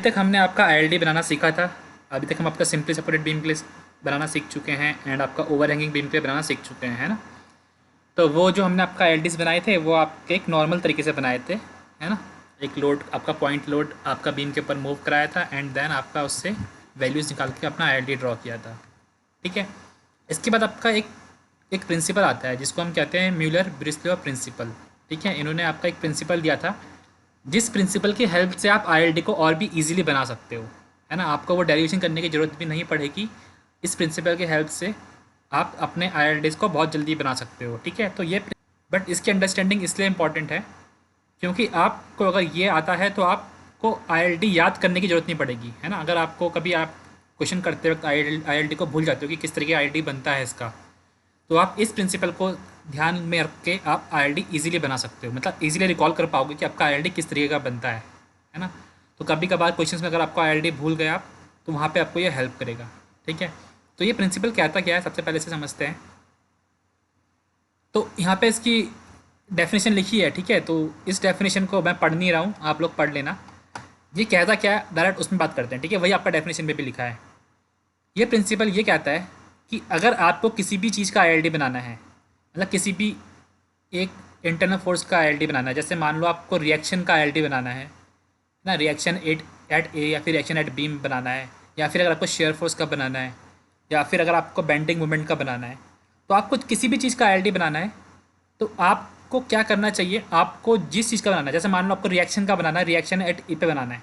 तक हमने आपका आईएलडी बनाना सीखा था। अभी तक हम आपका सिंपली सपोर्टेड बीम के लिए बनाना सीख चुके हैं एंड आपका ओवरहैंगिंग बीम के लिए बनाना सीख चुके हैं, है ना। तो वो जो हमने आपका एलडीज बनाए थे वो आपके एक नॉर्मल तरीके से बनाए थे, है ना। एक लोड आपका पॉइंट लोड आपका बीम के ऊपर मूव कराया था एंड देन आपका उससे वैल्यूज़ निकाल के अपना आईएलडी ड्रॉ किया था, ठीक है। इसके बाद आपका एक प्रिंसिपल आता है जिसको हम कहते हैं म्यूलर ब्रिस्लेव प्रिंसिपल, ठीक है। इन्होंने आपका एक प्रिंसिपल दिया था जिस प्रिंसिपल की हेल्प से आप आईएलडी को और भी ईजिली बना सकते हो, है ना। आपको वो डेरिवेशन करने की ज़रूरत भी नहीं पड़ेगी। इस प्रिंसिपल की हेल्प से आप अपने आईएलडीज़ को बहुत जल्दी बना सकते हो, ठीक है। तो ये बट इसकी अंडरस्टैंडिंग इसलिए इम्पॉर्टेंट है क्योंकि आपको अगर ये आता है तो आपको आईएलडी याद करने की ज़रूरत नहीं पड़ेगी, है ना। अगर आपको कभी आप क्वेश्चन करते वक्त आईएलडी को भूल जाते हो कि किस तरीके आईएलडी बनता है इसका, तो आप इस प्रिंसिपल को ध्यान में रख के आप आईएलडी इजीली बना सकते हो, मतलब इजीली रिकॉल कर पाओगे कि आपका आईएलडी किस तरीके का बनता है ना। तो कभी कभार क्वेश्चंस में अगर आपको आईएलडी भूल गए आप, तो वहाँ पे आपको ये हेल्प करेगा, ठीक है। तो ये प्रिंसिपल कहता क्या है सबसे पहले से समझते हैं। तो यहाँ पे इसकी डेफिनेशन लिखी है, ठीक है। तो इस डेफिनेशन को मैं पढ़ नहीं रहा हूँ, आप लोग पढ़ लेना। ये कहता क्या है डायरेक्ट उसमें बात करते हैं, ठीक है। वही आपका डेफिनेशन में भी लिखा है। ये प्रिंसिपल ये कहता है कि अगर आपको किसी भी चीज़ का आईएलडी बनाना है, मतलब किसी भी एक इंटरनल फोर्स का आईएलडी बनाना है, जैसे मान लो आपको रिएक्शन का आईएलडी बनाना है ना, रिएक्शन एट ए या फिर रिएक्शन एट बीम बनाना है, या फिर अगर आपको शेयर फोर्स का बनाना है, या फिर अगर आपको बेंडिंग मोमेंट का बनाना है, तो आपको किसी भी चीज़ का आईएलडी बनाना है तो आपको क्या करना चाहिए। आपको जिस चीज़ का बनाना है, जैसे मान लो आपको रिएक्शन का बनाना है, रिएक्शन एट ए पे बनाना है,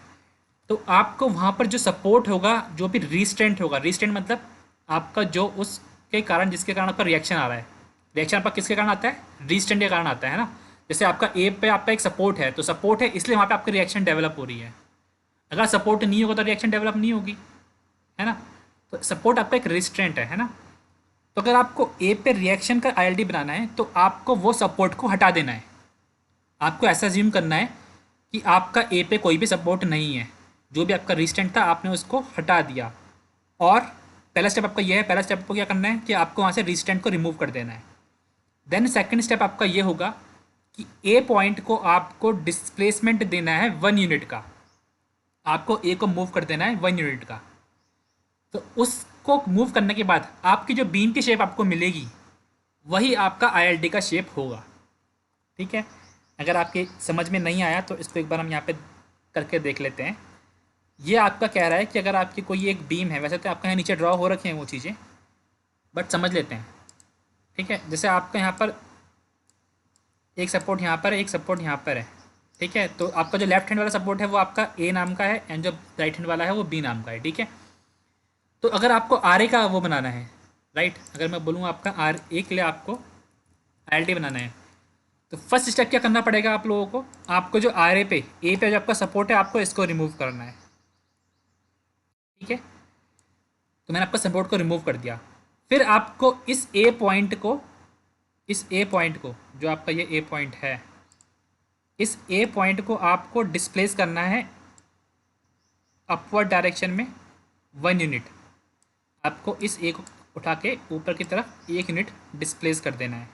तो आपको वहाँ पर जो सपोर्ट होगा, जो भी रिस्ट्रेंट होगा, रिस्ट्रेंट मतलब आपका जो उसके कारण जिसके कारण आपका रिएक्शन आ रहा है, रिएक्शन आपका किसके कारण आता है, रिस्ट्रेंट के कारण आता है ना। जैसे आपका ए पे आपका एक सपोर्ट है, तो सपोर्ट है इसलिए वहाँ पे आपकी रिएक्शन डेवलप हो रही है। अगर सपोर्ट नहीं होगा तो रिएक्शन डेवलप नहीं होगी, है ना। तो सपोर्ट आपका एक रिस्ट्रेंट है ना। तो अगर आपको ए पे रिएक्शन का आईएलडी बनाना है तो आपको वो सपोर्ट को हटा देना है। आपको ऐसा ज्यूम करना है कि आपका ए पे कोई भी सपोर्ट नहीं है, जो भी आपका रिस्ट्रेंट था आपने उसको हटा दिया। और पहला स्टेप आपका ये है, पहला स्टेप आपको क्या करना है कि आपको वहाँ से रिस्ट्रेंट को रिमूव कर देना है। देन सेकंड स्टेप आपका ये होगा कि ए पॉइंट को आपको डिस्प्लेसमेंट देना है 1 यूनिट का। आपको ए को मूव कर देना है 1 यूनिट का। तो उसको मूव करने के बाद आपकी जो बीम की शेप आपको मिलेगी वही आपका आईएलडी का शेप होगा, ठीक है। अगर आपके समझ में नहीं आया तो इसको एक बार हम यहाँ पे करके देख लेते हैं। ये आपका कह रहा है कि अगर आपकी कोई एक बीम है, वैसे तो आपका यहाँ नीचे ड्रॉ हो रखे हैं वो चीज़ें, बट समझ लेते हैं, ठीक है। जैसे आपका यहाँ पर एक सपोर्ट यहाँ पर है, एक सपोर्ट यहाँ पर है, ठीक है। तो आपका जो लेफ्ट हैंड वाला सपोर्ट है वो आपका ए नाम का है एंड जो राइट हैंड वाला है वो बी नाम का है, ठीक है। तो अगर आपको आर ए का वो बनाना है, राइट, अगर मैं बोलूँ आपका आर ए के लिए आपको आईएलडी बनाना है, तो फर्स्ट स्टेप क्या करना पड़ेगा आप लोगों को। आपको जो आर ए पे जो आपका सपोर्ट है आपको इसको रिमूव करना है, ठीक है। तो मैंने आपका सपोर्ट को रिमूव कर दिया। फिर आपको इस ए पॉइंट को, इस ए पॉइंट को जो आपका ये ए पॉइंट है, इस ए पॉइंट को आपको डिस्प्लेस करना है अपवर्ड डायरेक्शन में 1 यूनिट। आपको इस ए को उठा के ऊपर की तरफ 1 यूनिट डिस्प्लेस कर देना है,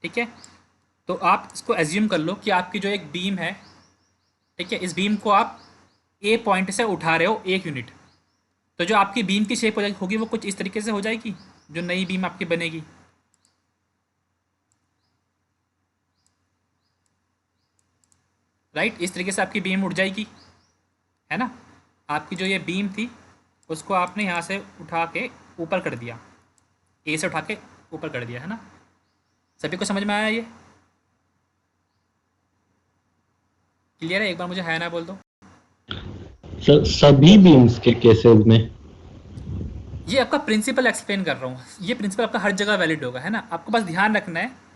ठीक है। तो आप इसको एज्यूम कर लो कि आपकी जो एक बीम है, ठीक है, इस बीम को आप ए पॉइंट से उठा रहे हो 1 यूनिट। तो जो आपकी बीम की शेप होगी वो कुछ इस तरीके से हो जाएगी, जो नई बीम आपकी बनेगी, राइट। इस तरीके से आपकी बीम उठ जाएगी, है ना। आपकी जो ये बीम थी उसको आपने यहाँ से उठा के ऊपर कर दिया, ए से उठा के ऊपर कर दिया, है ना। सभी को समझ में आया ये? क्लियर है? एक बार मुझे है ना बोल दो। सभी बीम्स के केसेस में ये आपका प्रिंसिपल एक्सप्लेन कर रहा हूँ, ये प्रिंसिपल आपका हर जगह वैलिड होगा, है ना। आपको बस ध्यान रखना है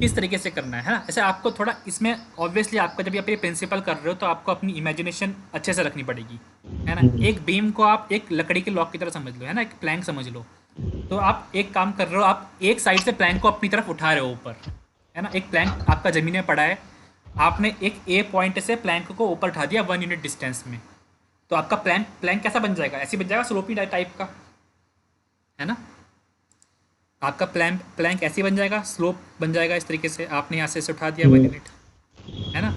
किस तरीके से करना है ना। ऐसे आपको थोड़ा इसमें ऑब्वियसली आपको जब आप ये प्रिंसिपल कर रहे हो तो आपको अपनी इमेजिनेशन अच्छे से रखनी पड़ेगी, है ना। एक बीम को आप एक लकड़ी के लॉक की तरह समझ लो, है ना, एक प्लैंक समझ लो। तो आप एक काम कर रहे हो, आप एक साइड से प्लैंक को अपनी तरफ उठा रहे हो ऊपर, है ना। एक प्लैंक आपका ज़मीन में पड़ा है, आपने एक ए पॉइंट से प्लैंक को ऊपर उठा दिया 1 यूनिट डिस्टेंस में। तो आपका प्लैंक कैसा बन जाएगा, ऐसे बन जाएगा स्लोपी टाइप का, है ना। आपका प्लैंक ऐसे बन जाएगा, स्लोप बन जाएगा इस तरीके से। आपने यहाँ से उठा दिया 1 यूनिट, है ना।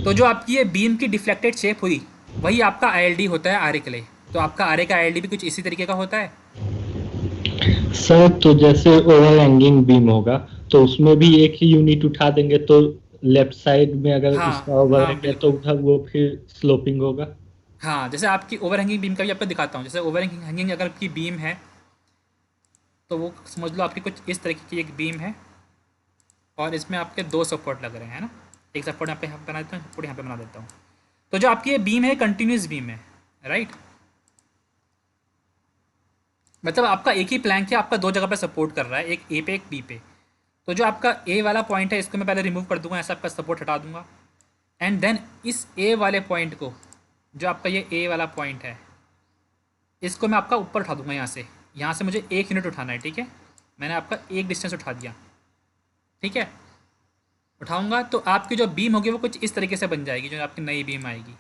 तो जो आपकी ये बीम की डिफ्लेक्टेड शेप हुई वही आपका आईएलडी होता है आरे के लिए। तो आपका आरे का आईएलडी भी कुछ इसी तरीके का होता है। सर तो जैसे ओवर हैंगिंग बीम होगा तो उसमें भी हाँ एक ही यूनिट उठा देंगे तो लेफ्ट साइड में अगर हाँ उसका ओवर हाँ हैंग है तो बिल्कुल। उठा वो फिर स्लोपिंग होगा। हाँ जैसे आपकी ओवर हैंगिंग बीम का भी आपको दिखाता हूँ। जैसे ओवर हैंगिंग अगर आपकी बीम है तो वो समझ लो आपकी कुछ इस तरीके की एक बीम है, और इसमें आपके दो सपोर्ट लग रहे हैं, है ना। एक सपोर्ट यहाँ पे बना देता हूँ, सपोर्ट यहाँ पे बना देता हूँ। तो जो आपकी ये बीम है कंटिन्यूस बीम है, राइट। मतलब आपका एक ही प्लैंक है, आपका दो जगह पे सपोर्ट कर रहा है, एक ए पे एक बी पे। तो जो आपका ए वाला पॉइंट है इसको मैं पहले रिमूव कर दूंगा, ऐसा आपका सपोर्ट हटा दूंगा। एंड देन इस ए वाले पॉइंट को, जो आपका ये ए वाला पॉइंट है, इसको मैं आपका ऊपर उठा दूंगा यहाँ से मुझे एक यूनिट उठाना है, ठीक है। मैंने आपका एक डिस्टेंस उठा दिया, ठीक है। उठाऊंगा तो आपकी जो बीम होगी वो कुछ इस तरीके से बन जाएगी, जो आपकी नई बीम आएगी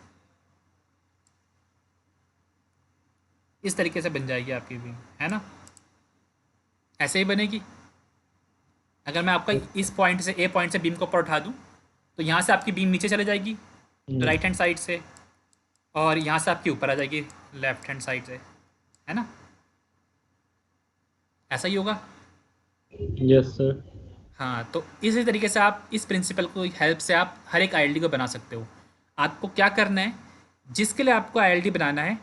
इस तरीके से बन जाएगी आपकी बीम, है ना। ऐसे ही बनेगी। अगर मैं आपका इस पॉइंट से, ए पॉइंट से बीम को ऊपर उठा दूँ तो यहाँ से आपकी बीम नीचे चले जाएगी राइट हैंड साइड से, और यहाँ से आपकी ऊपर आ जाएगी लेफ्ट हैंड साइड से, है ना। ऐसा ही होगा। Yes sir. हाँ तो इसी तरीके से आप इस प्रिंसिपल को हेल्प से आप हर एक आईएलडी को बना सकते हो। आपको क्या करना है, जिसके लिए आपको आईएलडी बनाना है,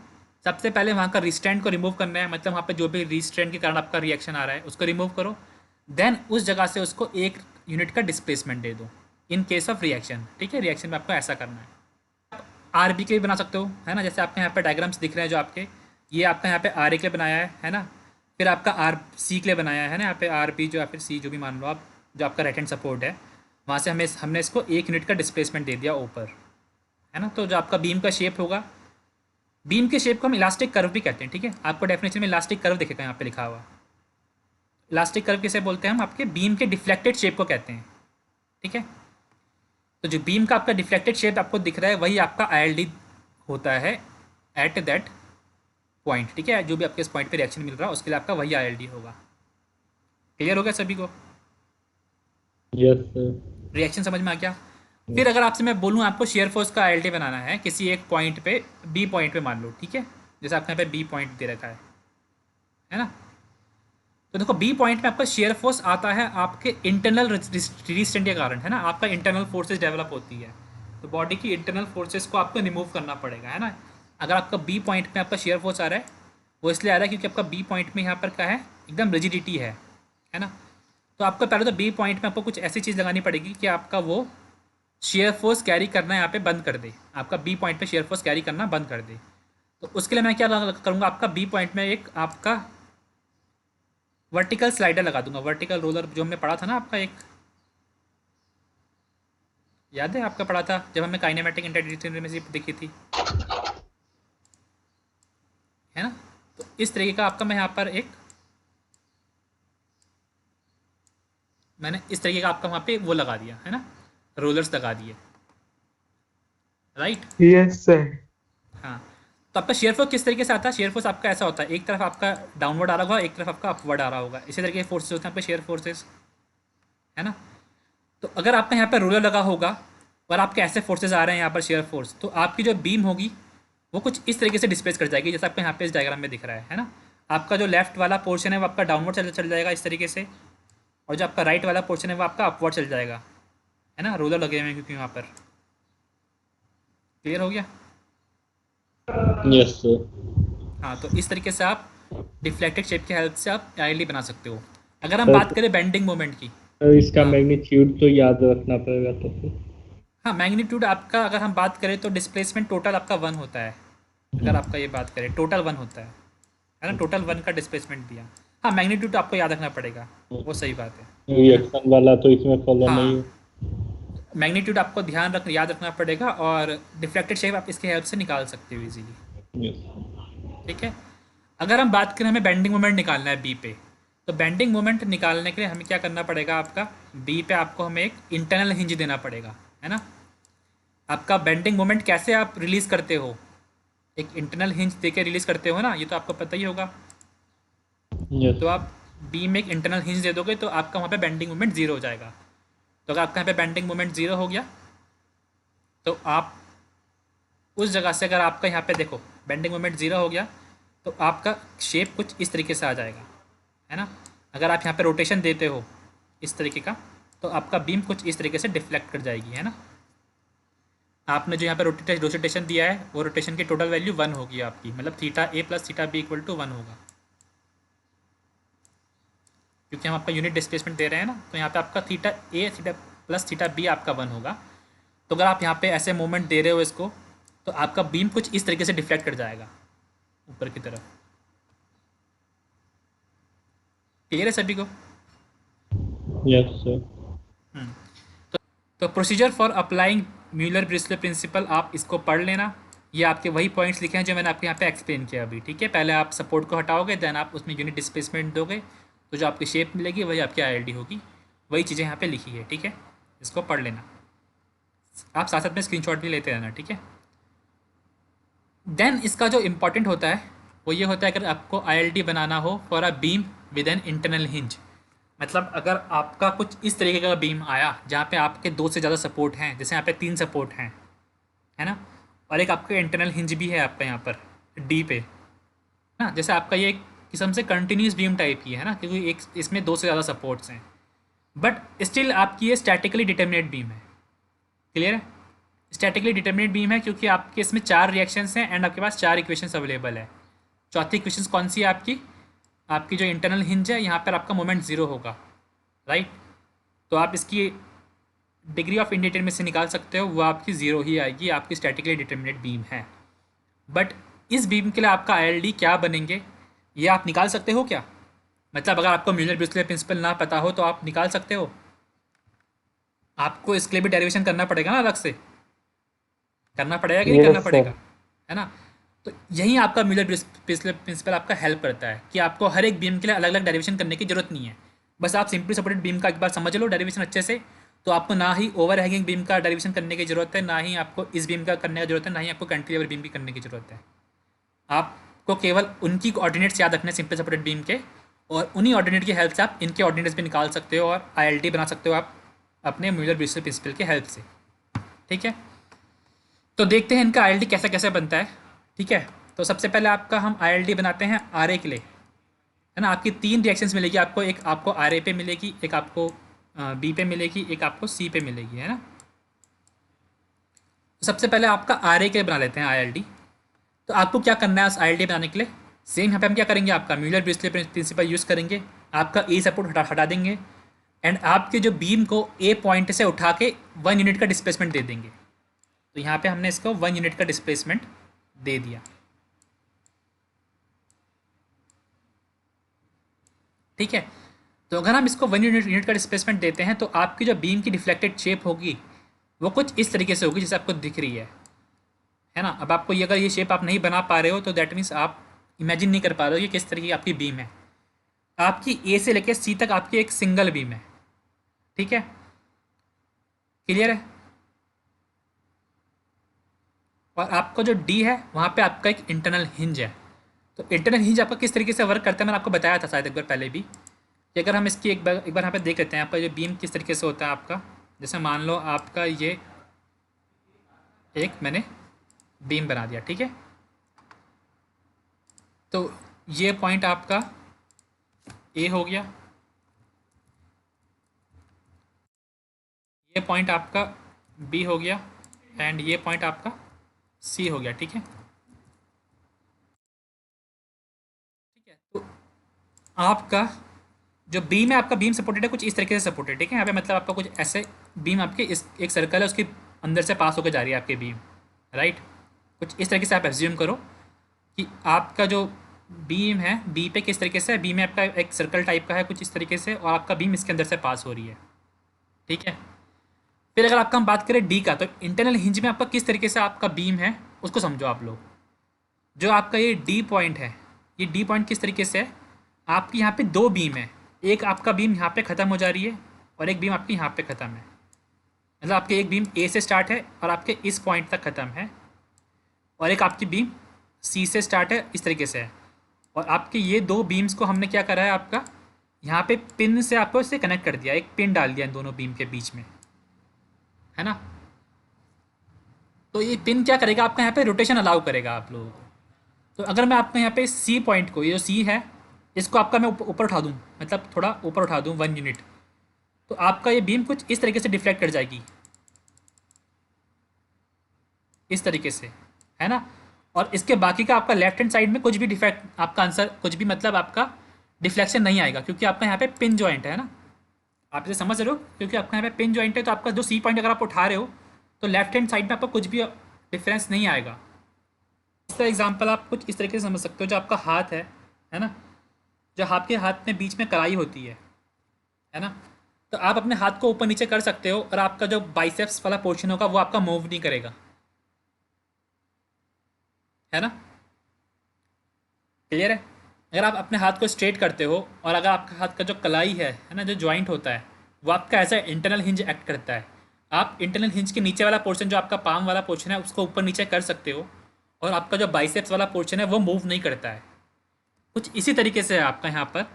सबसे पहले वहाँ का रिस्ट्रेंट को रिमूव करना है। मतलब वहाँ पे जो भी रिस्ट्रेंट के कारण आपका रिएक्शन आ रहा है उसको रिमूव करो। देन उस जगह से उसको एक यूनिट का डिस्प्लेसमेंट दे दो इन केस ऑफ रिएक्शन, ठीक है। रिएक्शन में आपको ऐसा करना है। आर बी के भी बना सकते हो, है ना। जैसे आपके यहाँ पे डायग्राम्स दिख रहे हैं जो आपके, ये आपका यहाँ पे आर ए के लिए बनाया है ना। फिर आपका आर सी के लिए बनाया है ना, यहाँ पे आर बी जो या फिर सी जो भी मान लो आप, जो आपका राइट हैंड सपोर्ट है, वहाँ से हमने इसको एक यूनिट का डिस्प्लेसमेंट दे दिया ऊपर, है ना। तो जो आपका बीम का शेप होगा, बीम के शेप को हम इलास्टिक कर्व भी कहते हैं, ठीक है। आपको डेफिनेशन में इलास्टिक कर्व दिखेगा यहाँ पे लिखा हुआ। इलास्टिक कर्व किसे बोलते हैं, हम आपके बीम के डिफ्लेक्टेड शेप को कहते हैं, ठीक है। तो जो बीम का आपका डिफ्लेक्टेड शेप आपको दिख रहा है वही आपका आईएलडी होता है एट दैट पॉइंट, ठीक है। जो भी आपके इस पॉइंट पे रिएक्शन मिल रहा है उसके लिए आपका वही आईएलडी होगा। क्लियर हो गया सभी को? Yes sir. रिएक्शन समझ में आ गया। फिर अगर आपसे मैं बोलूँ आपको शेयर फोर्स का आईएलडी बनाना है किसी एक पॉइंट पे, बी पॉइंट पे मान लो, ठीक है। जैसे आपके यहाँ पे बी पॉइंट दे रखा है ना। तो देखो बी पॉइंट में आपका शेयर फोर्स आता है आपके इंटरनल रिस्ट्रेंट के कारण, है ना। आपका इंटरनल फोर्सेज डेवलप होती है, तो बॉडी की इंटरनल फोर्सेस को आपको रिमूव करना पड़ेगा, है ना। अगर आपका बी पॉइंट में आपका शेयर फोर्स आ रहा है, वो इसलिए आ रहा है क्योंकि आपका बी पॉइंट में यहाँ पर क्या है, एकदम रिजिडिटी है ना। तो आपको पहले तो बी पॉइंट में आपको कुछ ऐसी चीज़ लगानी पड़ेगी कि आपका वो शेयर फोर्स कैरी करना यहाँ पे बंद कर दे, आपका बी पॉइंट पे शेयर फोर्स कैरी करना बंद कर दे। तो उसके लिए मैं क्या करूँगा, आपका बी पॉइंट में एक आपका वर्टिकल स्लाइडर लगा दूंगा, वर्टिकल रोलर जो हमने पढ़ा था ना आपका एक, याद है आपका पढ़ा था जब हमने काइनेमेटिक इंटरडिसिप्लिनरी देखी थी, है ना। तो इस तरीके का आपका मैं यहाँ पर एक, मैंने इस तरीके का आपका वहाँ पे वो लगा दिया, है ना, रोलर्स लगा दिए, राइट। Yes sir. हाँ तो आपका शेयर फोर्स किस तरीके से आता है, शेयर फोर्स आपका ऐसा होता है, एक तरफ आपका डाउनवर्ड आ रहा होगा, एक तरफ आपका अपवर्ड आ रहा होगा, इसी तरीके के फोर्सेस होते हैं आपके शेयर फोर्सेस, है ना। तो अगर आपका यहाँ पर रोलर लगा होगा और आपके ऐसे फोर्सेज आ रहे हैं यहाँ पर शेयर फोर्स, तो आपकी जो बीम होगी वो कुछ इस तरीके से डिस्प्लेस कर जाएगी, जैसा आपको यहाँ पे इस डायग्राम में दिख रहा है ना। आपका जो लेफ्ट वाला पोर्शन है वो आपका डाउनवर्ड चल जाएगा इस तरीके से, और जो आपका राइट वाला पोर्शन है वो आपका अपवर्ड चल जाएगा, है ना। रोलर लगे हुए हैं क्योंकि वहाँ पर। क्लियर हो गया? Yes sir. हाँ तो इस तरीके से आप डिफ्लेक्टेड शेप की हेल्प से आप आईएलडी बना सकते हो। अगर हम बात सर करें बेंडिंग मोमेंट की, इसका हाँ मैग्नीट्यूड तो याद रखना पड़ेगा तो फिर। हाँ मैग्नीट्यूड आपका अगर हम बात करें तो डिस्प्लेसमेंट टोटल आपका 1 होता है। अगर आपका ये बात करें टोटल 1 होता है ना, टोटल 1 का डिस्प्लेसमेंट दिया। हाँ मैग्नीट्यूड आपको याद रखना पड़ेगा, वो सही बात है ना। रिएक्शन वाला तो इसमें फॉलो नहीं हाँ है। मैग्नीट्यूड आपको याद रखना पड़ेगा, और डिफ्लेक्टेड शेप आप इसकी हेल्प से निकाल सकते हो इजीली, यस। ठीक है। अगर हम बात करें हमें बेंडिंग मोमेंट निकालना है बी पे, तो बेंडिंग मोमेंट निकालने के लिए हमें क्या करना पड़ेगा, आपका बी पे आपको हमें एक इंटरनल हिंज देना पड़ेगा, है ना। आपका बेंडिंग मोमेंट कैसे आप रिलीज़ करते हो, एक इंटरनल हिंज दे के रिलीज़ करते हो ना, ये तो आपको पता ही होगा। यस। तो आप बी में एक इंटरनल हिंज दे दोगे तो आपका वहाँ पे बेंडिंग मोमेंट ज़ीरो हो जाएगा। तो अगर आपका यहाँ पे बेंडिंग मोमेंट ज़ीरो हो गया तो आप उस जगह से अगर आपका यहाँ पे देखो बेंडिंग मोमेंट 0 हो गया तो आपका शेप कुछ इस तरीके से आ जाएगा, है ना। अगर आप यहाँ पे रोटेशन देते हो इस तरीके का तो आपका बीम कुछ इस तरीके से डिफ्लेक्ट कर जाएगी, है ना। आपने जो यहाँ पे रोटेशन दिया है वो रोटेशन की टोटल वैल्यू 1 होगी आपकी, मतलब theta A plus theta B equal to 1 होगा, क्योंकि हम आपका यूनिट डिस्प्लेसमेंट दे रहे हैं ना। तो यहाँ पे आपका थीटा ए थीटा प्लस थीटा बी आपका 1 होगा। तो अगर आप यहाँ पे ऐसे मूवमेंट दे रहे हो इसको तो आपका बीम कुछ इस तरीके से डिफ्लेक्ट कर जाएगा ऊपर की तरफ। क्लियर है सभी को? Yes sir. तो procedure for applying Muller Breslau principle आप इसको पढ़ लेना। ये आपके वही पॉइंट्स लिखे हैं जो मैंने आपको यहाँ पे एक्सप्लेन किया अभी, ठीक है। पहले आप सपोर्ट को हटाओगे, देन आप उसमें यूनिट डिस्प्लेसमेंट दोगे, तो जो आपकी शेप मिलेगी वही आपकी आईएलडी होगी। वही चीज़ें यहाँ पे लिखी है, ठीक है। इसको पढ़ लेना, आप साथ साथ में स्क्रीनशॉट भी लेते रहना, ठीक है। देन इसका जो इम्पोर्टेंट होता है वो ये होता है अगर आपको आईएलडी बनाना हो for a beam with an internal hinge, मतलब अगर आपका कुछ इस तरीके का बीम आया जहाँ पे आपके 2 से ज़्यादा सपोर्ट हैं, जैसे यहाँ पे 3 सपोर्ट हैं, है ना, और एक आपका इंटरनल हिंज भी है आपका यहाँ पर डी पे ना, जैसे आपका ये एक किस्म से कंटिन्यूस बीम टाइप की है ना, क्योंकि एक इसमें 2 से ज़्यादा सपोर्ट्स हैं, बट स्टिल आपकी ये स्टैटिकली डिटर्मिनेट बीम है। क्लियर है? स्टैटिकली डिटर्मिनेट बीम है क्योंकि आपके इसमें 4 रिएक्शंस हैं एंड आपके पास 4 इक्वेशंस अवेलेबल है। चौथी इक्वेशन कौन सी है आपकी? आपकी जो इंटरनल हिंज है यहाँ पर आपका मोमेंट 0 होगा, राइट। तो आप इसकी डिग्री ऑफ इंडिटरमिनेट से निकाल सकते हो, वो आपकी 0 ही आएगी, आपकी स्टैटिकली डिटर्मिनेट बीम है। बट इस बीम के लिए आपका आईएलडी क्या बनेंगे ये आप निकाल सकते हो क्या? मतलब अगर आपको म्यूलर ब्रिस्ले प्रिंसिपल ना पता हो तो आप निकाल सकते हो। आपको इसके लिए भी डेरिवेशन करना पड़ेगा ना, अलग से करना पड़ेगा कि नहीं करना यस पड़ेगा, सर। है ना। तो यही आपका म्यूलर ब्रिस्ले प्रिंसिपल आपका हेल्प करता है कि आपको हर एक बीम के लिए अलग अलग डेरिवेशन करने की जरूरत नहीं है। बस आप सिंपली सपोर्टेड बीम का एक बार समझ लो डेरिवेशन अच्छे से, तो आपको ना ही ओवर हैंगिंग बीम का डेरिवेशन करने की ज़रूरत है, ना ही आपको इस बीम का करने की जरूरत है, ना ही आपको कैंटिलीवर बीम की करने की ज़रूरत है। आपको केवल उनकी ऑर्डिनेट्स याद रखने सिंपल सपोर्टेड बीम के, और उन्हीं ऑर्डिनेट की हेल्प से आप इनके ऑर्डिनेट्स भी निकाल सकते हो और आईएलडी बना सकते हो आप अपने म्यूलर ब्रिस्ले प्रिंसिपल की हेल्प से, ठीक है। तो देखते हैं इनका आईएलडी कैसे कैसे बनता है, ठीक है। तो सबसे पहले आपका हम आईएलडी बनाते हैं आरए के लिए, है ना। आपकी 3 रिएक्शंस मिलेगी आपको, एक आपको आरए पे मिलेगी, एक आपको बी पे मिलेगी, एक आपको सी पे मिलेगी, है ना। तो सबसे पहले आपका आरए के लिए बना लेते हैं आईएलडी। तो आपको क्या करना है उस आईएलडी बनाने के लिए? सेम यहाँ पे हम क्या करेंगे, आपका म्यूलर ब्रिस्ले प्रिंसिपल यूज़ करेंगे, आपका ए सपोर्ट हटा देंगे एंड आपके जो बीम को ए पॉइंट से उठा के 1 यूनिट का डिस्प्लेसमेंट दे देंगे। तो यहाँ पे हमने इसको 1 यूनिट का डिस्प्लेसमेंट दे दिया, ठीक है। तो अगर हम इसको 1 यूनिट का डिस्प्लेसमेंट देते हैं तो आपकी जो बीम की डिफ्लेक्टेड शेप होगी वो कुछ इस तरीके से होगी जैसे आपको दिख रही है ना। अब आपको ये अगर ये शेप आप नहीं बना पा रहे हो तो दैट मीन्स आप इमेजिन नहीं कर पा रहे हो कि किस तरीके की आपकी बीम है। आपकी ए से लेकर सी तक आपकी एक सिंगल बीम है, ठीक है। क्लियर है? और आपका जो डी है वहाँ पे आपका एक इंटरनल हिंज है। तो इंटरनल हिंज आपका किस तरीके से वर्क करता है मैंने आपको बताया था शायद एक बार पहले भी, कि अगर हम इसकी एक बार यहाँ पे देख लेते हैं आपका जो बीम किस तरीके से होता है आपका। जैसे मान लो आपका ये एक मैंने बीम बना दिया, ठीक है। तो ये पॉइंट आपका ए हो गया, ये पॉइंट आपका बी हो गया एंड ये पॉइंट आपका सी हो गया, ठीक है। ठीक है, तो आपका जो बीम है आपका बीम सपोर्टेड है कुछ इस तरीके से सपोर्टेड, ठीक है। यहाँ पे मतलब आपका कुछ ऐसे बीम आपके इस एक सर्कल है उसके अंदर से पास होकर जा रही है आपकी बीम, राइट। कुछ इस तरीके से आप एज्यूम करो कि आपका जो बीम है बी पे किस तरीके से है, बी में आपका एक सर्कल टाइप का है कुछ इस तरीके से और आपका बीम इसके अंदर से पास हो रही है, ठीक है। फिर अगर आपका हम बात करें डी का, तो इंटरनल हिंज में आपका किस तरीके से आपका बीम है उसको समझो आप लोग। जो आपका ये डी पॉइंट है, ये डी पॉइंट किस तरीके से है, आपकी यहाँ पे 2 बीम है, एक आपका बीम यहाँ पे ख़त्म हो जा रही है और एक बीम आपकी यहाँ पे ख़त्म है। मतलब आपके एक बीम ए से स्टार्ट है और आपके इस पॉइंट तक ख़त्म है, और एक आपकी बीम सी से स्टार्ट है इस तरीके से है। और आपके ये 2 बीम्स को हमने क्या करा है आपका यहाँ पे पिन से आपको इसे कनेक्ट कर दिया, एक पिन डाल दिया इन दोनों बीम के बीच में, है ना। तो ये पिन क्या करेगा, आपका यहाँ पे रोटेशन अलाउ करेगा आप लोगों को। तो अगर मैं आपको यहाँ पे सी पॉइंट को, ये जो सी है, इसको आपका मैं ऊपर उठा दूँ, मतलब थोड़ा ऊपर उठा दूँ 1 यूनिट, तो आपका ये बीम कुछ इस तरीके से डिफ्लेक्ट कर जाएगी, इस तरीके से, है ना। और इसके बाकी का आपका लेफ्ट हैंड साइड में कुछ भी डिफेक्ट, आपका आंसर कुछ भी मतलब आपका डिफ्लेक्शन नहीं आएगा, क्योंकि आपका यहाँ पे पिन जॉइंट है ना। आप इसे समझ रहे हो, क्योंकि आपका यहाँ पे पिन जॉइंट है, तो आपका जो सी पॉइंट अगर आप उठा रहे हो तो लेफ्ट हैंड साइड में आपका कुछ भी डिफरेंस नहीं आएगा। इसका एग्जांपल आप कुछ इस तरीके से समझ सकते हो, जो आपका हाथ है ना, जो आपके हाथ में बीच में कलाई होती है ना, तो आप अपने हाथ को ऊपर नीचे कर सकते हो, और आपका जो बाइसेप्स वाला पोर्शन होगा वो आपका मूव नहीं करेगा, है ना। क्लियर है। अगर आप अपने हाथ को स्ट्रेट करते हो, और अगर आपका हाथ का जो कलाई है ना, जो जॉइंट होता है, वो आपका ऐसा इंटरनल हिंज एक्ट करता है। आप इंटरनल हिंज के नीचे वाला पोर्शन, जो आपका पाम वाला पोर्शन है, उसको ऊपर नीचे कर सकते हो, और आपका जो बाइसेप्स वाला पोर्शन है वो मूव नहीं करता है। कुछ इसी तरीके से है आपका यहाँ पर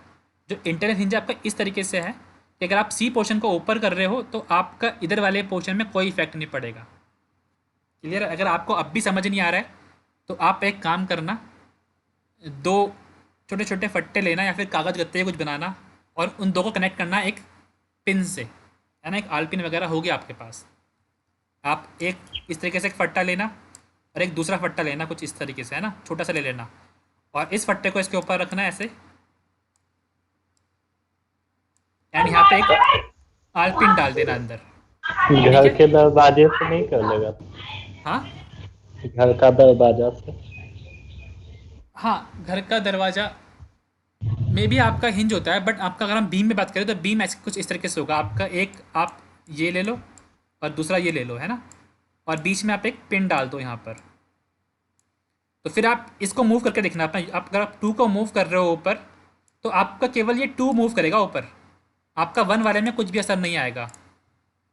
जो इंटरनल हिंज है आपका, इस तरीके से है कि अगर आप सी पोर्शन को ऊपर कर रहे हो तो आपका इधर वाले पोर्शन में कोई इफेक्ट नहीं पड़ेगा। क्लियर। अगर आपको अब भी समझ नहीं आ रहा है तो आप एक काम करना, दो छोटे छोटे फट्टे लेना या फिर कागज़ गत्ते कुछ बनाना, और उन दो को कनेक्ट करना एक पिन से, है ना। एक आल पिन वगैरह होगी आपके पास। आप एक इस तरीके से एक फट्टा लेना, और एक दूसरा फट्टा लेना कुछ इस तरीके से, है ना, छोटा सा ले लेना, और इस फट्टे को इसके ऊपर रखना ऐसे, एंड यहाँ पे एक आल पिन डाल देना अंदर। ठीक घर है। के दरवाजे से नहीं कर लेगा? हाँ घर का दरवाजा से? हाँ, घर का दरवाज़ा में भी आपका हिंज होता है, बट आपका अगर हम बीम में बात करें तो बीम ऐसे कुछ इस तरीके से होगा आपका। एक आप ये ले लो और दूसरा ये ले लो, है ना, और बीच में आप एक पिन डाल दो यहाँ पर। तो फिर आप इसको मूव करके देखना अपना, आप अगर आप 2 को मूव कर रहे हो ऊपर, तो आपका केवल ये 2 मूव करेगा ऊपर, आपका 1 वाले में कुछ भी असर नहीं आएगा,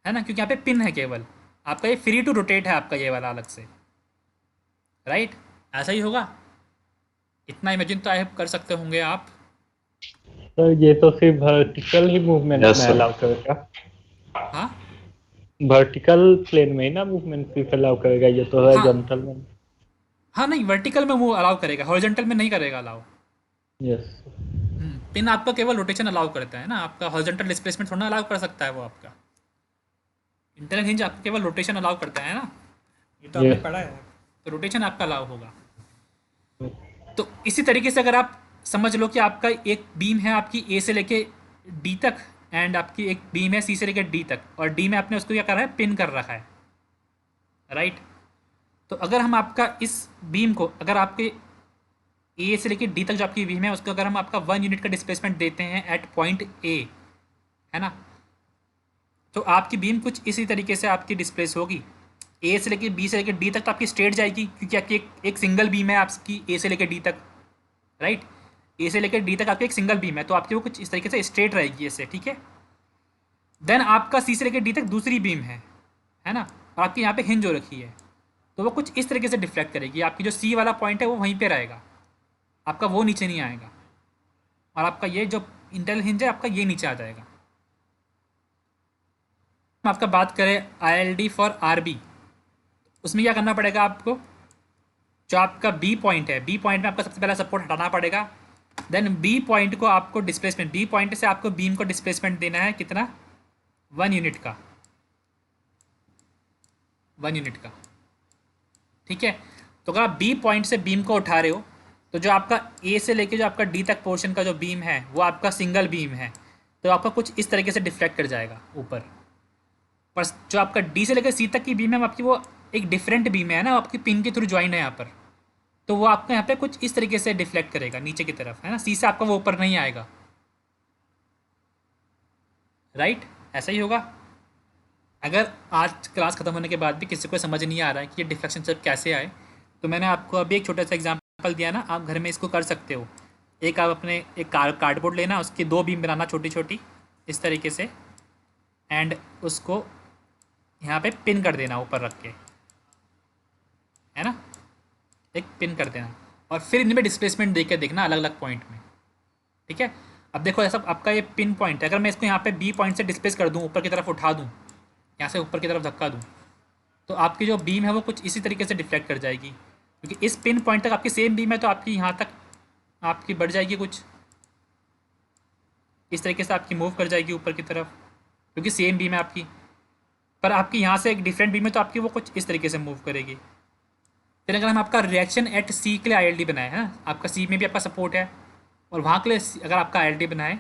है ना, क्योंकि यहाँ पे पिन है केवल। आपका ये फ्री टू रोटेट है आपका ये वाला अलग से, राइट। ऐसा ही होगा। इतना इमेजिन तो आई कर सकते होंगे आप। तो ये तो सिर्फ वर्टिकल ही मूवमेंट यस में सर। अलाउ करेगा? हाँ वर्टिकल प्लेन में ही ना मूवमेंट सिर्फ अलाउ करेगा, ये तो हाँ हॉरिजॉन्टल में? हाँ, नहीं वर्टिकल में वो अलाउ करेगा, हॉरिजॉन्टल में नहीं करेगा अलाउ। यस। पिन आपका केवल रोटेशन अलाउ करता है ना, आपका हॉरिजॉन्टल डिस्प्लेसमेंट थोड़ा अलाउ कर सकता है वो आपका। इंटरनल हिंज आपको केवल रोटेशन अलाउ करता है ना, ये तो आपने Yes. पढ़ा है। तो रोटेशन आपका अलाउ होगा। तो इसी तरीके से अगर आप समझ लो कि आपका एक बीम है आपकी ए से लेके डी तक, एंड आपकी एक बीम है सी से लेके डी तक, और डी में आपने उसको क्या करा है, पिन कर रखा है, राइट। तो अगर हम आपका इस बीम को, अगर आपके ए से लेके डी तक जो आपकी बीम है उसको अगर हम आपका 1 यूनिट का डिस्प्लेसमेंट देते हैं एट पॉइंट ए, है ना, तो आपकी बीम कुछ इसी तरीके से आपकी डिस्प्लेस होगी। ए से लेके बी से लेके डी तक तो आपकी स्ट्रेट जाएगी, क्योंकि आपकी एक सिंगल बीम है आपकी ए से लेके डी तक, राइट। ए से लेकर डी तक आपकी एक सिंगल बीम है, तो आपकी वो कुछ इस तरीके से स्ट्रेट रहेगी ऐसे, ठीक है। देन आपका सी से लेकर डी तक दूसरी बीम है ना, और आपकी यहाँ पे हिंज हो रखी है, तो वो कुछ इस तरीके से डिफ्लेक्ट करेगी। आपकी जो सी वाला पॉइंट है वो वहीं पे रहेगा, आपका वो नीचे नहीं आएगा, और आपका ये जो इंटरनल हिंज है आपका ये नीचे आ जाएगा। हम आपका बात करें ILD फॉर RB, उसमें क्या करना पड़ेगा आपको, जो आपका बी पॉइंट है, बी पॉइंट में आपका सबसे पहला सपोर्ट हटाना पड़ेगा। देन बी पॉइंट को आपको डिस्प्लेसमेंट, बी पॉइंट से आपको बीम को डिस्प्लेसमेंट देना है कितना, 1 यूनिट का, 1 यूनिट का, ठीक है। तो अगर आप बी पॉइंट से बीम को उठा रहे हो, तो जो आपका ए से लेके जो आपका डी तक पोर्शन का जो बीम है वो आपका सिंगल बीम है, तो आपका कुछ इस तरीके से डिफ्लेक्ट कर जाएगा ऊपर। पर जो आपका डी से लेकर सी तक की बीम है आपकी वो एक डिफरेंट बीम है ना, आपकी पिन के थ्रू ज्वाइन है यहाँ पर, तो वो आपको यहाँ पे कुछ इस तरीके से डिफ्लेक्ट करेगा नीचे की तरफ, है ना। सी से आपका वो ऊपर नहीं आएगा, राइट। ऐसा ही होगा। अगर आज क्लास खत्म होने के बाद भी किसी को समझ नहीं आ रहा है कि ये डिफ्लेक्शन सब कैसे आए, तो मैंने आपको अभी एक छोटा सा एग्जांपल दिया ना, आप घर में इसको कर सकते हो। एक आप अपने एक कार्डबोर्ड लेना, उसकी 2 बीम बनाना छोटी छोटी इस तरीके से, एंड उसको यहाँ पे पिन कर देना ऊपर रख के, है ना, एक पिन कर देना, और फिर इनमें डिस्प्लेसमेंट दे के देखना अलग अलग पॉइंट में, ठीक है। अब देखो ऐसा आपका ये पिन पॉइंट है, अगर मैं इसको यहाँ पे बी पॉइंट से डिस्प्लेस कर दूँ, ऊपर की तरफ उठा दूँ, यहाँ से ऊपर की तरफ धक्का दूँ, तो आपकी जो बीम है वो कुछ इसी तरीके से डिफ्लेक्ट कर जाएगी, क्योंकि इस पिन पॉइंट तक आपकी सेम बीम है, तो आपकी यहाँ तक आपकी बढ़ जाएगी कुछ इस तरीके से, आपकी मूव कर जाएगी ऊपर की तरफ, क्योंकि सेम बीम है आपकी। पर आपकी यहाँ से एक डिफरेंट बीम है, तो आपकी वो कुछ इस तरीके से मूव करेगी। फिर अगर हम आपका रिएक्शन एट सी के लिए आई बनाए है ना, आपका सी में भी आपका सपोर्ट है, और वहाँ के लिए अगर आपका आई बनाए,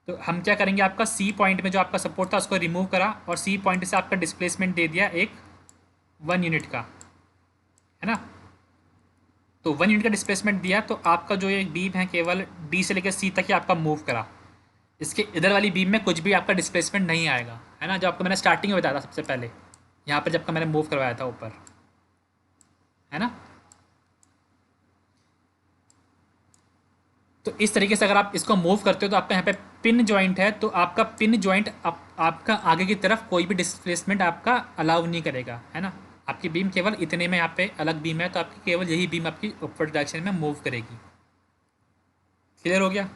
तो हम क्या करेंगे, आपका सी पॉइंट में जो आपका सपोर्ट था उसको रिमूव करा, और सी पॉइंट से आपका डिस्प्लेसमेंट दे दिया एक 1 यूनिट का, है ना। तो 1 यूनिट का डिस्प्लेसमेंट दिया, तो आपका जो ये बीम है केवल डी से लेकर सी तक ही आपका मूव करा। इसके इधर वाली बीम में कुछ भी आपका डिस्प्लेसमेंट नहीं आएगा, है ना, जो आपको मैंने स्टार्टिंग में बताया था सबसे पहले, यहाँ पर जब का मैंने मूव करवाया था ऊपर, है ना। तो इस तरीके से अगर आप इसको मूव करते हो, तो आपका यहाँ पे पिन जॉइंट है, तो आपका पिन जॉइंट आपका आगे की तरफ कोई भी डिस्प्लेसमेंट आपका अलाउ नहीं करेगा, है ना। आपकी बीम केवल इतने में यहाँ पे अलग बीम है, तो आपकी केवल यही बीम आपकी अपवर्ड डायरेक्शन में मूव करेगी। क्लियर हो गया?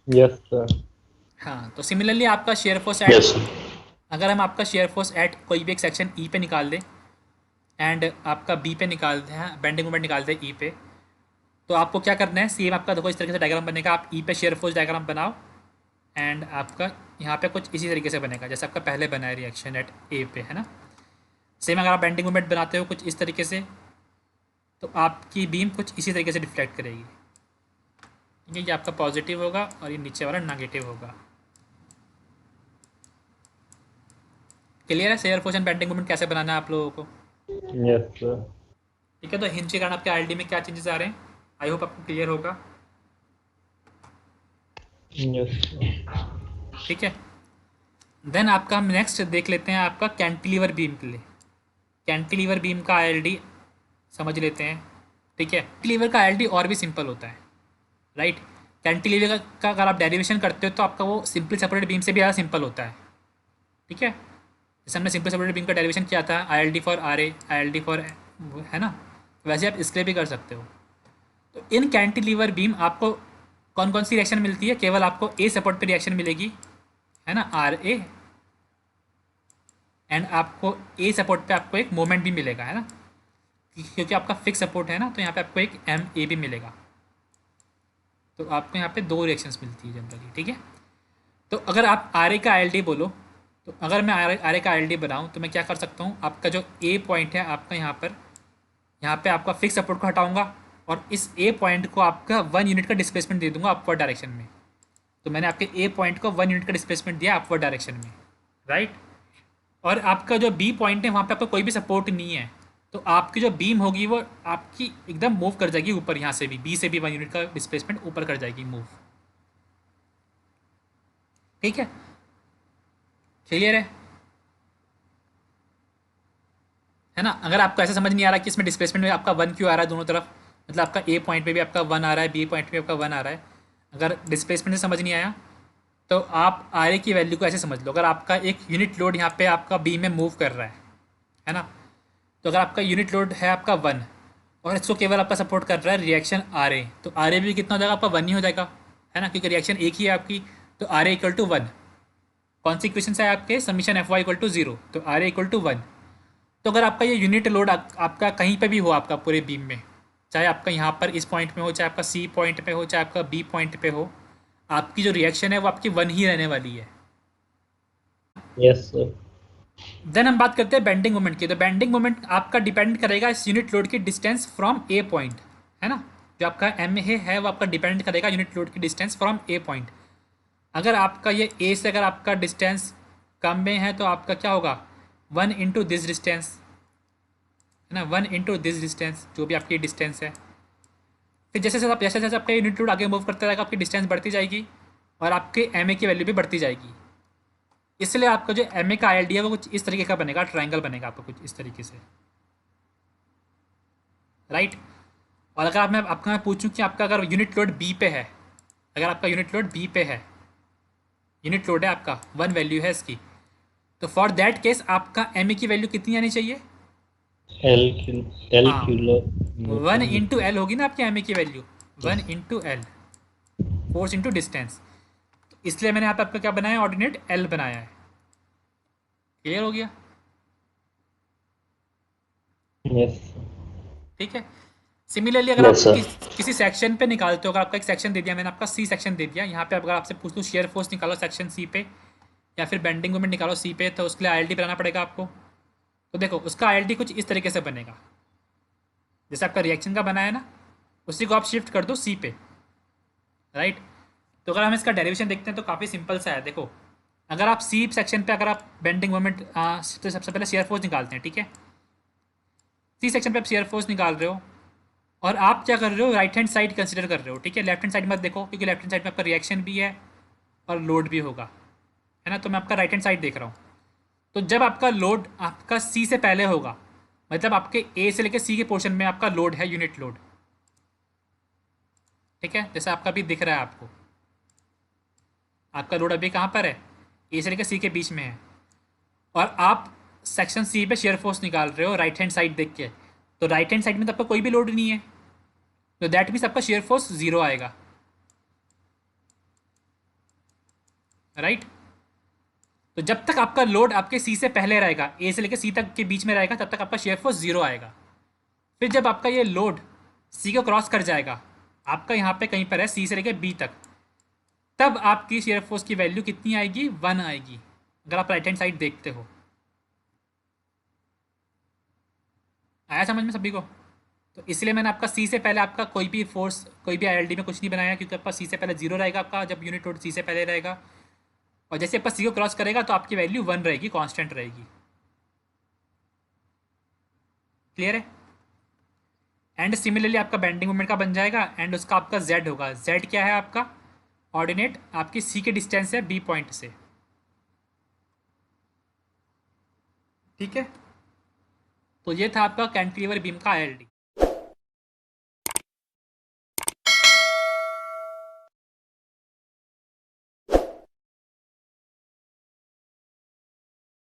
Yes sir. हाँ, तो सिमिलरली आपका shear force yes at, sir. अगर हम आपका शेयर फोर्स एट कोई भी एक सेक्शन ई पे निकाल दें, एंड आपका बी पे निकालते हैं, बेंडिंग मोमेंट निकालते हैं ई पे, तो आपको क्या करना है, सेम आपका देखो इस तरीके से डायग्राम बनेगा। आप ई पे शेयर फोर्स डायग्राम बनाओ, एंड आपका यहाँ पे कुछ इसी तरीके से बनेगा जैसे आपका पहले बना है रिएक्शन एट ए पे, है ना। सेम अगर आप बेंडिंग मोमेंट बनाते हो कुछ इस तरीके से, तो आपकी बीम कुछ इसी तरीके से डिफ्लेक्ट करेगी। ठीक है, ये आपका पॉजिटिव होगा और ये नीचे वाला नेगेटिव होगा। क्लियर है shear force and bending moment कैसे बनाना है आप लोगों को? Yes sir. ठीक है, तो हिंज के कारण आपके आईएलडी में क्या चेंजेस आ रहे हैं, आई होप आपको क्लियर होगा। Yes sir. ठीक है, देन आपका हम नेक्स्ट देख लेते हैं आपका कैंटिलीवर बीम के लिए। कैंटिलीवर बीम का आईएलडी समझ लेते हैं। ठीक है, कैंटिलीवर का आईएलडी और भी सिंपल होता है, राइट। कैंटिलीवर का अगर आप डेरिवेशन करते हो, तो आपका वो सिंपल सेपरेट बीम से भी ज़्यादा सिंपल होता है। ठीक है, जैसे हमने सिंपल सेपरेट बीम का डेरिवेशन किया था, ILD for R A, ILD for, है ना, वैसे आप इसके लिए भी कर सकते हो। तो इन कैंटिलीवर बीम आपको कौन कौन सी रिएक्शन मिलती है, केवल आपको ए सपोर्ट पे रिएक्शन मिलेगी, है ना, आर ए, एंड आपको ए सपोर्ट पे आपको एक मोमेंट भी मिलेगा, है ना, क्योंकि आपका फिक्स सपोर्ट है ना, तो यहाँ पे आपको एक एम ए भी मिलेगा। तो आपको यहाँ पे 2 रिएक्शंस मिलती है जनरली। ठीक है, तो अगर आप आर ए का आई बोलो, तो अगर मैं आर ए का आई बनाऊँ, तो मैं क्या कर सकता हूँ, आपका जो ए पॉइंट है आपका यहाँ पे आपका फिक्स सपोर्ट को हटाऊँगा, और इस ए पॉइंट को आपका 1 यूनिट का डिस्प्लेसमेंट दे दूंगा अपवर्ड डायरेक्शन में। तो मैंने आपके ए पॉइंट को 1 यूनिट का डिस्प्लेसमेंट दिया अपवर्ड डायरेक्शन में, राइट। और आपका जो बी पॉइंट है वहाँ पे आपका कोई भी सपोर्ट नहीं है, तो आपकी जो बीम होगी वो आपकी एकदम मूव कर जाएगी ऊपर, यहाँ से भी बी से भी 1 यूनिट का डिस्प्लेसमेंट ऊपर कर जाएगी मूव। ठीक है, क्लियर है ना। अगर आपको ऐसा समझ नहीं आ रहा कि इसमें डिस्प्लेसमेंट में आपका 1 क्यों आ रहा है दोनों तरफ, मतलब आपका ए पॉइंट पे भी आपका 1 आ रहा है, बी पॉइंट पे आपका 1 आ रहा है, अगर डिस्प्लेसमेंट से समझ नहीं आया, तो आप आर ए की वैल्यू को ऐसे समझ लो। अगर आपका एक यूनिट लोड यहाँ पे आपका बी में मूव कर रहा है ना, तो अगर आपका यूनिट लोड है आपका 1, और इसको केवल आपका सपोर्ट कर रहा है रिएक्शन आर ए, तो आर ए भी कितना हो जाएगा आपका 1 ही हो जाएगा, है ना, क्योंकि रिएक्शन एक ही है आपकी। तो आर ए इक्वल टू 1, कौन सी इक्वेशन है आपके, summation F Y equal to 0, तो आर ए इक्वल टू 1। तो अगर आपका ये यूनिट लोड आपका कहीं पे भी हो आपका पूरे बीम में, चाहे आपका यहाँ पर इस पॉइंट में हो, चाहे आपका सी पॉइंट पे हो, चाहे आपका बी पॉइंट पे हो, आपकी जो रिएक्शन है वो आपकी 1 ही रहने वाली है। Yes sir. देन हम बात करते हैं बेंडिंग मोमेंट की। तो बेंडिंग मोमेंट आपका डिपेंड करेगा इस यूनिट लोड की डिस्टेंस फ्रॉम ए पॉइंट, है ना, जो आपका एम है वो आपका डिपेंड करेगा यूनिट लोड की डिस्टेंस फ्रॉम ए पॉइंट। अगर आपका ये ए से अगर आपका डिस्टेंस कम में है, तो आपका क्या होगा, 1 इंटू दिस डिस्टेंस, है ना, 1 इंटू दिस डिस्टेंस, जो भी आपकी डिस्टेंस है। फिर जैसे जैसे आपका यूनिट लोड आगे मूव करता रहेगा, आपकी डिस्टेंस बढ़ती जाएगी, और आपके एम ए की वैल्यू भी बढ़ती जाएगी। इसलिए आपका जो एम ए का आई है वो कुछ इस तरीके का बनेगा, ट्रायंगल बनेगा आपका कुछ इस तरीके से, राइट। और अगर मैं पूछूं कि आपका अगर यूनिट लोड बी पे है, अगर आपका यूनिट लोड बी पे है, यूनिट लोड है आपका 1 वैल्यू है इसकी, तो फॉर दैट केस आपका एम ए की वैल्यू कितनी आनी चाहिए, एल हाँ, किलो 1 इंटू एल होगी ना आपकी एम ए की value, 1 into L, force into distance. तो इसलिए मैंने यहाँ पे आपका क्या बनाया, ऑर्डिनेट एल बनाया है। क्लियर हो गया? यस। ठीक है। सिमिलरली अगर यस आप सर। किसी सेक्शन पे निकालते हो, अगर आपका एक सेक्शन दे दिया मैंने, आपका सी सेक्शन दे दिया, यहाँ पे अगर आपसे पूछ लूँ शेयर फोर्स निकालो सेक्शन सी पे, या फिर बेंडिंग मोमेंट निकालो सी पे, तो उसके लिए आईएलटी बनाना पड़ेगा आपको। तो देखो उसका आईएलटी कुछ इस तरीके से बनेगा, जैसे आपका रिएक्शन का बना है ना, उसी को आप शिफ्ट कर दो सी पे, राइट। तो अगर हम इसका डेरिवेशन देखते हैं तो काफ़ी सिंपल सा है। देखो अगर आप सी सेक्शन पे अगर आप बेंडिंग मोमेंट, तो सबसे पहले शेयर फोर्स निकालते हैं, ठीक है। सी सेक्शन पे आप शेयर फोर्स निकाल रहे हो, और आप क्या कर रहे हो, राइट हैंड साइड कंसिडर कर रहे हो, ठीक है। लेफ्ट हैंड साइड मत देखो, क्योंकि लेफ्ट हैंड साइड में आपका रिएक्शन भी है और लोड भी होगा, है ना। तो मैं आपका राइट हैंड साइड देख रहा हूँ। तो जब आपका लोड आपका सी से पहले होगा, मतलब आपके ए से लेकर सी के पोर्शन में आपका लोड है यूनिट लोड, ठीक है। जैसे आपका भी दिख रहा है आपको, आपका लोड अभी कहाँ पर है, ए से लेकर सी के बीच में है, और आप सेक्शन सी पे शेयर फोर्स निकाल रहे हो राइट हैंड साइड देख के। तो राइट हैंड साइड में तो आपका कोई भी लोड नहीं है, तो दैट मीन्स आपका शेयर फोर्स जीरो आएगा, राइट। तो जब तक आपका लोड आपके सी से पहले रहेगा, ए से लेकर सी तक के बीच में रहेगा, तब तक आपका शेयर फोर्स जीरो आएगा। फिर जब आपका ये लोड सी को क्रॉस कर जाएगा, आपका यहाँ पे कहीं पर है सी से लेकर बी तक, तब आपकी शेयर फोर्स की वैल्यू कितनी आएगी, 1 आएगी, अगर आप राइट हैंड साइड देखते हो। आया समझ में सभी को? तो इसलिए मैंने आपका सी से पहले आपका कोई भी फोर्स, कोई भी आईएलडी में कुछ नहीं बनाया, क्योंकि आपका सी से पहले जीरो रहेगा आपका, जब यूनिट लोड सी से पहले रहेगा। और जैसे आपका सी को क्रॉस करेगा तो आपकी वैल्यू 1 रहेगी, कांस्टेंट रहेगी। क्लियर है? एंड सिमिलरली आपका बेंडिंग मोमेंट का बन जाएगा, एंड उसका आपका जेड होगा। जेड क्या है आपका, ऑर्डिनेट आपकी सी के डिस्टेंस है बी पॉइंट से, ठीक है। तो ये था आपका कैंटिलीवर बीम का आईएलडी।